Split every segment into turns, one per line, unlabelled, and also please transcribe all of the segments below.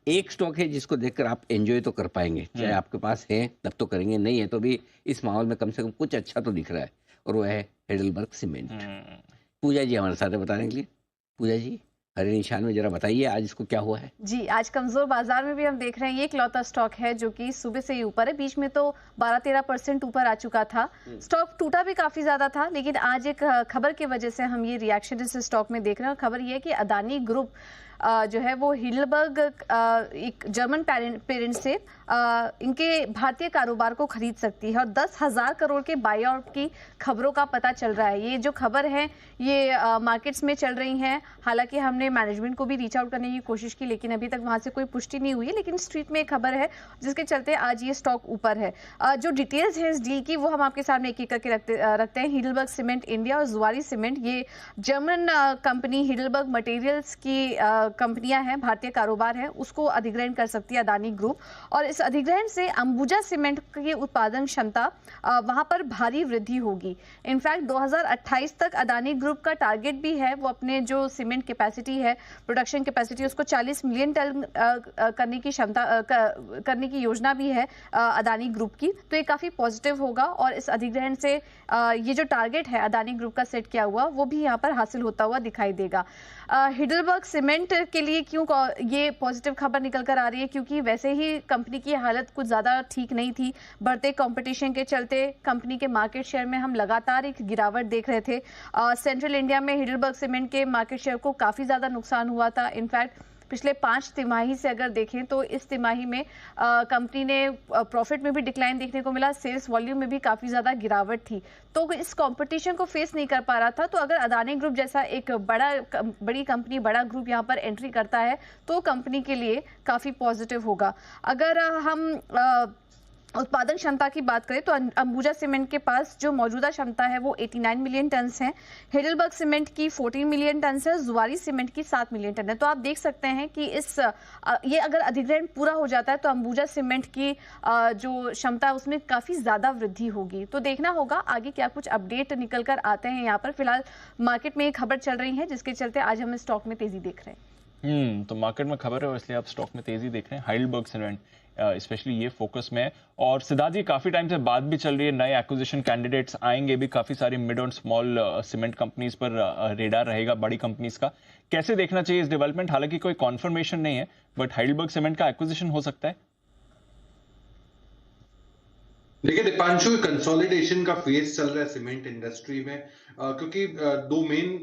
एक स्टॉक है जिसको देखकर आप एन्जॉय तो कर पाएँगे, चाहे
हुँ,
आपके पास है तब तो करेंगे, नहीं है तो भी इस माहौल में कम से कम कुछ अच्छा तो दिख रहा है और वो है heidelberg सीमेंट।
हुँ।
पूजा जी हमारे साथ है बताने के लिए। पूजा जी, हरे निशान में ज़रा बताइए आज इसको क्या हुआ है?
जी, आज कमज़ोर बाज़ार में भी हम देख रहे हैं ये इकलौता स्टॉक है जो कि सुबह से ही ऊपर है, बीच में तो 12-13% ऊपर आ चुका था।
हुँ।
स्टॉक टूटा भी काफ़ी ज़्यादा था, लेकिन आज एक खबर की वजह से हम ये रिएक्शन इस स्टॉक में देख रहे हैं और खबर ये है कि अदानी ग्रुप जो है वो हिंडलबर्ग एक जर्मन पेरेंट से इनके भारतीय कारोबार को खरीद सकती है और 10,000 करोड़ के बाई आउट की खबरों का पता चल रहा है। ये जो खबर है ये मार्केट्स में चल रही हैं। हालांकि हमने मैनेजमेंट को भी रीच आउट करने की कोशिश की, लेकिन अभी तक वहां से कोई पुष्टि नहीं हुई है। लेकिन स्ट्रीट में एक खबर है जिसके चलते आज ये स्टॉक ऊपर है। जो डिटेल्स है इस डील की वो हम आपके सामने एक एक करके रखते हैं। हिडलबर्ग सीमेंट इंडिया और जुआरी सीमेंट, ये जर्मन कंपनी हिडलबर्ग मटेरियल्स की कंपनियां हैं, भारतीय कारोबार है, उसको अधिग्रहण कर सकती है अदानी ग्रुप। और इस अधिग्रहण से अंबुजा सीमेंट की उत्पादन क्षमता वहां पर भारी वृद्धि होगी। इनफैक्ट 2028 तक अदानी ग्रुप का टारगेट भी है, वो अपने जो सीमेंट कैपेसिटी है, प्रोडक्शन कैपेसिटी, उसको 40 मिलियन टन करने की क्षमता करने की योजना भी है अदानी ग्रुप की। तो ये काफी पॉजिटिव होगा और इस अधिग्रहण से ये जो टारगेट है अदानी ग्रुप का सेट किया हुआ वो भी यहाँ पर हासिल होता हुआ दिखाई देगा। हिडलबर्ग सीमेंट के लिए क्यों ये पॉजिटिव खबर निकल कर आ रही है, क्योंकि वैसे ही कंपनी की हालत कुछ ज़्यादा ठीक नहीं थी। बढ़ते कंपटीशन के चलते कंपनी के मार्केट शेयर में हम लगातार एक गिरावट देख रहे थे। सेंट्रल इंडिया में हिडलबर्ग सीमेंट के मार्केट शेयर को काफ़ी ज़्यादा नुकसान हुआ था। इनफैक्ट पिछले 5 तिमाही से अगर देखें तो इस तिमाही में कंपनी ने प्रॉफिट में भी डिक्लाइन देखने को मिला, सेल्स वॉल्यूम में भी काफ़ी ज़्यादा गिरावट थी। तो इस कंपटीशन को फेस नहीं कर पा रहा था। तो अगर अदानी ग्रुप जैसा एक बड़ी कंपनी, बड़ा ग्रुप यहाँ पर एंट्री करता है तो कंपनी के लिए काफ़ी पॉजिटिव होगा। अगर हम उत्पादन क्षमता की बात करें तो अंबुजा सीमेंट के पास जो मौजूदा क्षमता है वो 89 मिलियन टन्स है, हेडलबर्ग सीमेंट की 14 मिलियन टन्स है, जुआरी सीमेंट की 7 मिलियन टन है। तो आप देख सकते हैं कि ये अगर अधिग्रहण पूरा हो जाता है तो अंबुजा सीमेंट की जो क्षमता है उसमें काफी ज्यादा वृद्धि होगी। तो देखना होगा आगे क्या कुछ अपडेट निकल कर आते हैं। यहाँ पर फिलहाल मार्केट में एक खबर चल रही है जिसके चलते आज हम स्टॉक में तेजी देख रहे हैं।
तो मार्केट में खबर है और इसलिए आप स्टॉक में तेजी देख रहे हैं। हाइडेलबर्ग सीमेंट स्पेशली ये फोकस में है। और सिद्धार्थ जी, काफी टाइम से बात भी चल रही है, नए एक्विजिशन कैंडिडेट्स आएंगे भी, काफी सारी मिड और स्मॉल सीमेंट कंपनीज पर रेडार रहेगा बड़ी कंपनीज का। कैसे देखना चाहिए इस डेवलपमेंट? हालांकि कोई कॉन्फर्मेशन नहीं है, बट हाइडेलबर्ग सीमेंट का एक्विजिशन हो सकता है।
देखिए दीपांशु, कंसोलिडेशन का फेज चल रहा है सीमेंट इंडस्ट्री में, क्योंकि दो मेन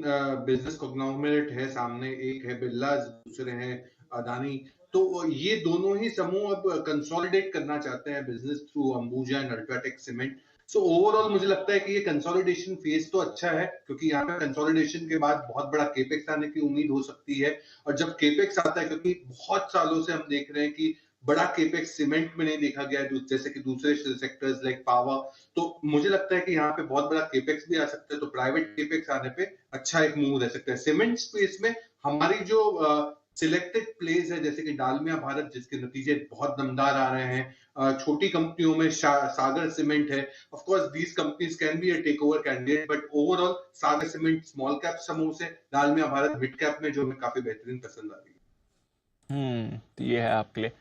बिजनेस कॉन्ग्लोमरेट है सामने, एक है बिरला, दूसरे हैं अदानी। तो ये दोनों ही समूह अब कंसोलिडेट करना चाहते हैं business through Ambuja and UltraTech cement. So overall मुझे लगता है कि ये कंसोलिडेशन फेज तो अच्छा है, क्योंकि यहाँ पे कंसोलिडेशन के बाद बहुत बड़ा केपेक्स आने की उम्मीद हो सकती है। और जब केपेक्स आता है, क्योंकि बहुत सालों से हम देख रहे हैं कि बड़ा केपेक्स सीमेंट में नहीं देखा गया है जैसे कि दूसरे सेक्टर्स लाइक पावर, तो मुझे लगता है कि यहाँ पे बहुत बड़ा केपेक्स भी आ सकता है। तो प्राइवेट केपेक्स आने पे अच्छा एक मूव रह सकता है सीमेंट स्पेस में। हमारी जो सिलेक्टेड प्लेस है जैसे कि डालमिया भारत, जिसके नतीजे बहुत दमदार आ रहे हैं। छोटी कंपनियों में सागर सीमेंट है। Of course these companies can be a take over candidate, but overall Sagar cement small cap समूह से, डालमिया भारत मिड कैप में, जो हमें काफी बेहतरीन पसंद आ रही है।
तो ये है आपके लिए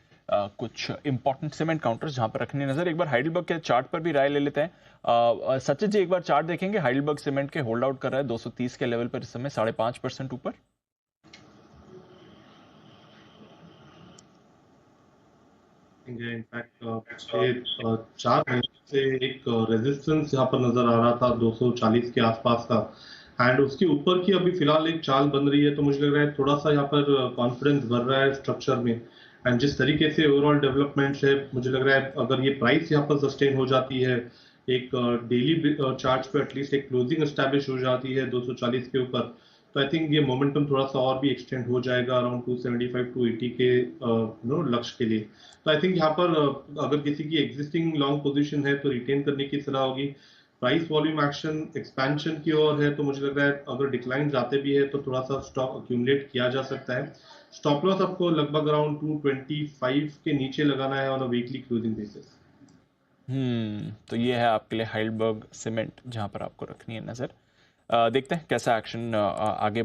कुछ इंपॉर्टेंट सीमेंट काउंटर्स जहां पर रखनी नजर। एक बार हाइडेलबर्ग के चार्ट पर भी राय ले लेते हैं। सचिन जी, एक बार चार्ट देखेंगे। हाइडेलबर्ग सीमेंट के होल्ड आउट कर रहा है 230 के लेवल पर इस समय 5.5% ऊपर।
इनफैक्ट पिछले 4 महीने से एक रेजिस्टेंस यहाँ पर नजर आ रहा था 240 के आसपास का, एंड उसके ऊपर की अभी फिलहाल एक चाल बन रही है। तो मुझे लग रहा है थोड़ा सा यहाँ पर कॉन्फिडेंस बढ़ रहा है स्ट्रक्चर में, एंड जिस तरीके से ओवरऑल डेवलपमेंट है, मुझे लग रहा है अगर ये प्राइस यहाँ पर सस्टेन हो जाती है, एक डेली चार्ट पे एटलीस्ट एक क्लोजिंग एस्टैब्लिश हो जाती है 240 के ऊपर, तो आई थिंक ये मोमेंटम थोड़ा सा और भी एक्सटेंड हो जाएगा अराउंड 275 टू 80 के लक्ष्य के लिए। तो आई थिंक यहाँ पर अगर किसी की एग्जिस्टिंग लॉन्ग पोजीशन है तो रिटेन करने की सलाह होगी। प्राइस वॉल्यूम एक्शन एक्सपेंशन की ओर है, तो मुझे लग रहा है अगर डिक्लाइन आते भी है तो थोड़ा सा स्टॉक अक्यूमुलेट किया जा सकता है। स्टॉप लॉस आपको लगभग अराउंड 225 के नीचे लगाना है on a weekly closing basis.
तो ये है आपके लिए हाइडेलबर्ग सीमेंट जहां पर आपको रखनी है नजर। देखते हैं कैसा एक्शन आगे